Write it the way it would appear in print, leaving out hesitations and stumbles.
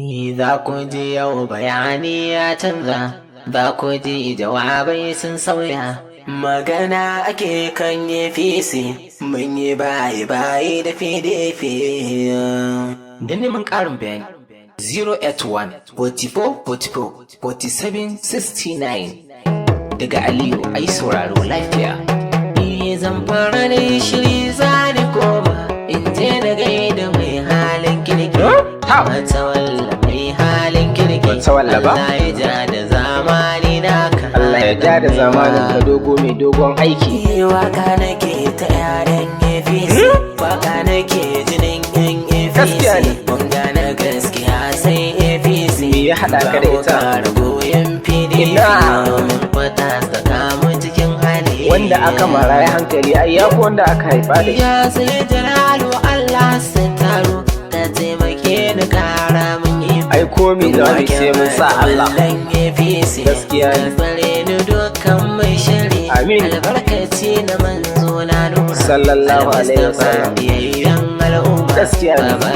Za ku ji yau bayani ya canza, za ku ji jawabai sun sauya. Magana ake kan APC, mun yi bayi da PDP. Da neman ƙarin bayani, 081 44 44 47 69 daga Aliyu ai sauraro lafiya. Zan fara da shiri zani koma in je na gaida mai halin kirki. Matawalla mai halin kirki. Allah ya ja da zamani naka. Allah ya ja da zamanin ka dogo mai dogon aiki. Waka nake ta yaren APC, waka nake jinin yan Gaskiya ne. APC. Mun gane gaskiya sai APC. Me ya haɗa ka da ita? Ragoyen PDP. Ina. Domin fata saka mu cikin hali. Wanda aka mara ya hankali ai ya fi wanda aka haifa da shi. Ya sai jalalu Allah sai taro ka taimake ni kara mun yi. Ai komi za mu sai mun sa Allah. Gaskiya ne. Tsare ni dukkan mai shiri. Amin. Albarkaci na manzo na nuna. Sallallahu alaihi wasallam. Biyayyen al'umma. Gaskiya ne.